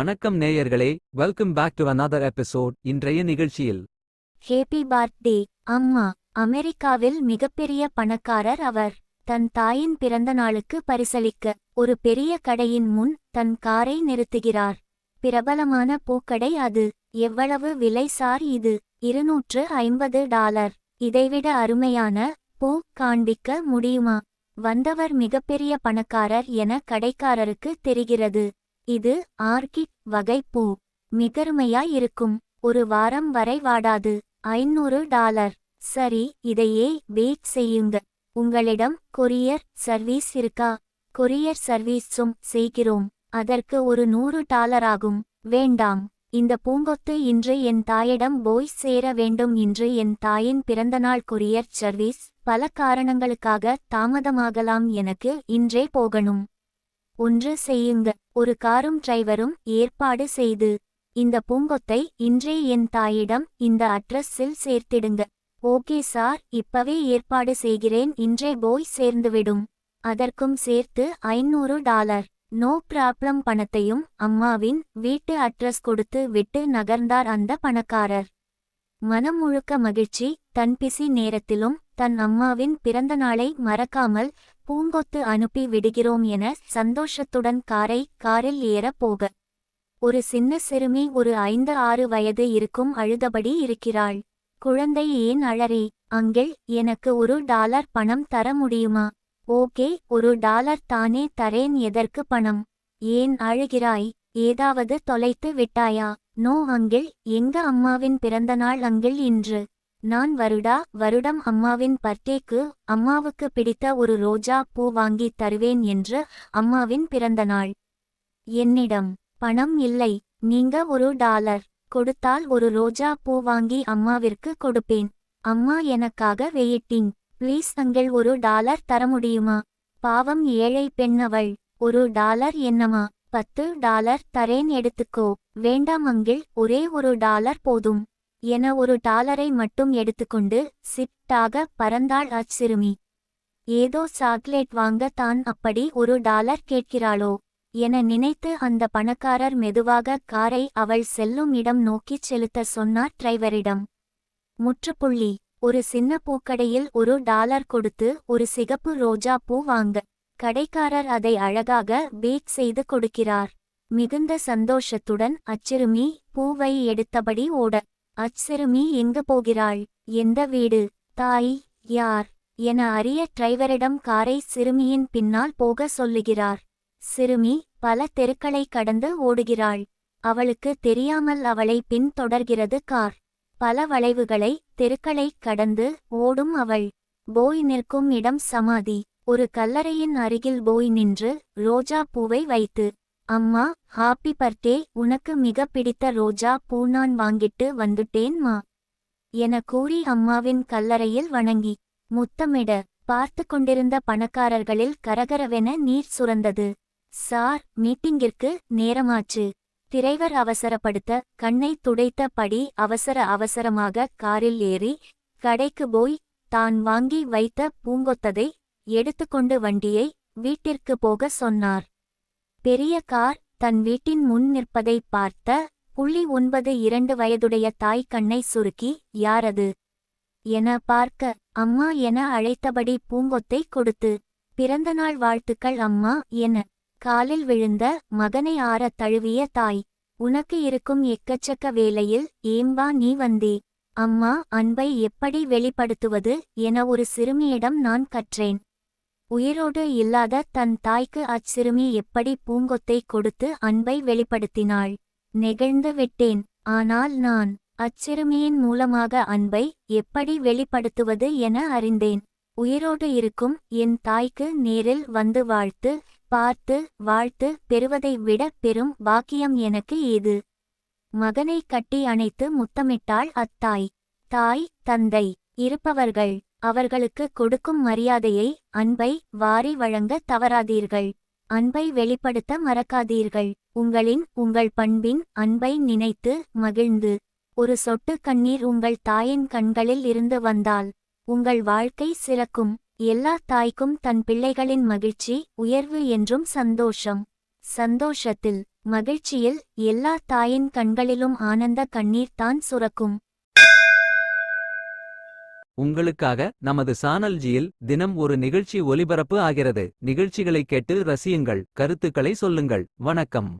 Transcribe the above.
வணக்கம் நேயர்களே, welcome back to another episode. இன்றைய நிகழ்ச்சியில் ஹேப்பி பர்த்டே அம்மா. அமெரிக்காவில் மிகப்பெரிய பணக்காரர் அவர். தன் தாயின் பிறந்த நாளுக்கு பரிசளிக்க ஒரு பெரிய கடையின் முன் தன் காரை நிறுத்துகிறார். பிரபலமான பூக்கடை அது. எவ்வளவு விலை சார் இது? $250. இதைவிட அருமையான பூ காண்பிக்க முடியுமா? வந்தவர் மிகப்பெரிய பணக்காரர் என கடைக்காரருக்கு தெரிகிறது. இது ஆர்கிட் வகை பூ. மிகருமையாய் இருக்கும். ஒரு வாரம் வரை வாடாது. $500. சரி, இதையே பேக் செய்யுங்க. உங்களிடம் கொரியர் சர்வீஸ் இருக்கா? கொரியர் சர்வீஸும் செய்கிறோம். அதற்கு ஒரு $100 ஆகும். வேண்டாம். இந்த பூங்கொத்து இன்று என் தாயிடம் போய் சேர வேண்டும். இன்று என் தாயின் பிறந்தநாள். கொரியர் சர்வீஸ் பல காரணங்களுக்காக தாமதமாகலாம். எனக்கு இன்றே போகணும். ஒன்று செய்யுங்க. ஒரு காரும் டிரைவரும் ஏற்பாடு செய்து இந்த பூங்கொத்தை இன்றே என் தாயிடம் இந்த அட்ரஸில் சேர்த்திடுங்க. ஓகே சார், இப்பவே ஏற்பாடு செய்கிறேன். இன்றே போய் சேர்ந்துவிடும். அதற்கும் சேர்த்து $500. No problem. பணத்தையும் அம்மாவின் வீட்டு அட்ரஸ் கொடுத்து விட்டு நகர்ந்தார் அந்த பணக்காரர். மனம் முழுக்க மகிழ்ச்சி. தன் பிஸி நேரத்திலும் தன் அம்மாவின் பிறந்தநாளை மறக்காமல் பூங்கொத்து அனுப்பி விடுகிறோம் என சந்தோஷத்துடன் காரில் ஏற போக ஒரு சின்ன சிறுமி, ஒரு 5-6 வயது இருக்கும், அழுதபடி இருக்கிறாள். குழந்தை, ஏன் அழறே? அங்கிள், எனக்கு $1 பணம் தர முடியுமா? ஓகே, $1 தானே தரேன். எதற்கு பணம்? ஏன் அழுகிறாய்? ஏதாவது தொலைத்து விட்டாயா? நோ அங்கிள், எங்க அம்மாவின் பிறந்தநாள் அங்கிள் இன்று. நான் வருடம் அம்மாவின் பர்த்டேக்கு அம்மாவுக்கு பிடித்த ஒரு ரோஜா பூ வாங்கி தருவேன் என்று அம்மாவின் பிறந்தநாள். என்னிடம் பணம் இல்லை. நீங்க $1 கொடுத்தால் ஒரு ரோஜா பூ வாங்கி அம்மாவிற்கு கொடுப்பேன். அம்மா எனக்காக வெயிட்டிங். ப்ளீஸ் அங்கிள், $1 தர முடியுமா? பாவம், ஏழை பெண் அவள். $1 என்னமா? $10 தரேன், எடுத்துக்கோ. வேண்டாம் அங்கிள், ஒரே $1 போதும் என $1 மட்டும் எடுத்துக்கொண்டு சிட்டாக பறந்தாள் அச்சிறுமி. ஏதோ சாக்லேட் வாங்க தான் அப்படி $1 கேட்கிறாளோ என நினைத்து அந்த பணக்காரர் மெதுவாக காரை அவள் செல்லும் இடம் நோக்கிச் செலுத்த சொன்னார் டிரைவரிடம். முற்றுப்புள்ளி. ஒரு சின்ன பூக்கடையில் $1 கொடுத்து ஒரு சிகப்பு ரோஜா பூ வாங்க கடைக்காரர் அதை அழகாக பேக் செய்து கொடுக்கிறார். மிகுந்த சந்தோஷத்துடன் அச்சிறுமி பூவை எடுத்தபடி ஓட அச்சிறுமி எங்கு போகிறாள்? எந்த வீடு? தாய் யார் என அறிய டிரைவரிடம் காரை சிறுமியின் பின்னால் போக சொல்லுகிறார். சிறுமி பல தெருக்களை கடந்து ஓடுகிறாள். அவளுக்கு தெரியாமல் அவளை பின் தொடர்கிறது கார். பல வளைவுகளை தெருக்களை கடந்து ஓடும் அவள். போய் நிற்கும் இடம் சமாதி. ஒரு கல்லறையின் அருகில் போய் நின்று ரோஜா பூவை வைத்து, அம்மா, ஹாப்பி பர்த்டே, உனக்கு மிக பிடித்த ரோஜா பூ நான் வாங்கிட்டு வந்துட்டேன் மா என கூறி அம்மாவின் கல்லறையில் வணங்கி முத்தமிட பார்த்து கொண்டிருந்த பணக்காரர்களில் கரகரவென நீர் சுரந்தது. சார், மீட்டிங்கிற்கு நேரமாச்சு. டிரைவர் அவசரப்படுத்த கண்ணை துடைத்த படி அவசரமாக காரில் ஏறி கடைக்கு போய் தான் வாங்கி வைத்த பூங்கொத்ததை எடுத்துக்கொண்டு வண்டியை வீட்டிற்கு போக சொன்னார். பெரிய கார் தன் வீட்டின் முன் நிற்பதை பார்த்த 9 வயதுடைய தாய் கண்ணை சுருக்கி, யாரது என பார்க்க, அம்மா என அழைத்தபடி பூங்கொத்தை கொடுத்து, பிறந்தநாள் வாழ்த்துக்கள் அம்மா என காலில் விழுந்த மகனை ஆற தழுவிய தாய். உனக்கு இருக்கும் எக்கச்சக்க வேலையில் ஏம்பா நீ வந்தே? அம்மா, அன்பை எப்படி வெளிப்படுத்துவது என ஒரு சிறுமியிடம் நான் கற்றேன். உயிரோடு இல்லாத தன் தாய்க்கு அச்சிறுமி எப்படி பூங்கொத்தை கொடுத்து அன்பை வெளிப்படுத்தினாள். நெகிழ்ந்து விட்டேன். ஆனால் நான் அச்சிறுமியின் மூலமாக அன்பை எப்படி வெளிப்படுத்துவது என அறிந்தேன். உயிரோடு இருக்கும் என் தாய்க்கு நேரில் வந்து பார்த்து வாழ்த்து பெறுவதை விட பெரும் பாக்கியம் எனக்கு ஏது? மகனை கட்டி அணைத்து முத்தமிட்டாள் அத்தாய். தாய், தந்தை இருப்பவர்கள் அவர்களுக்கு கொடுக்கும் மரியாதையை, அன்பை வாரி வழங்க தவறாதீர்கள். அன்பை வெளிப்படுத்த மறக்காதீர்கள். உங்கள் பண்பின் அன்பை நினைத்து மகிழ்ந்து ஒரு சொட்டு கண்ணீர் உங்கள் தாயின் கண்களில் இருந்து வந்தால் உங்கள் வாழ்க்கை சிறக்கும். எல்லா தாய்க்கும் தன் பிள்ளைகளின் மகிழ்ச்சி, உயர்வு என்றும் சந்தோஷம். சந்தோஷத்தில் மகிழ்ச்சியில் எல்லா தாயின் கண்களிலும் ஆனந்த கண்ணீர் தான் சுரக்கும். உங்களுக்காக நமது சானல்ஜியில் தினம் ஒரு நிகழ்ச்சி ஒலிபரப்பு ஆகிறது. நிகழ்ச்சிகளை கேட்டு ரசியுங்கள், கருத்துக்களை சொல்லுங்கள். வணக்கம்.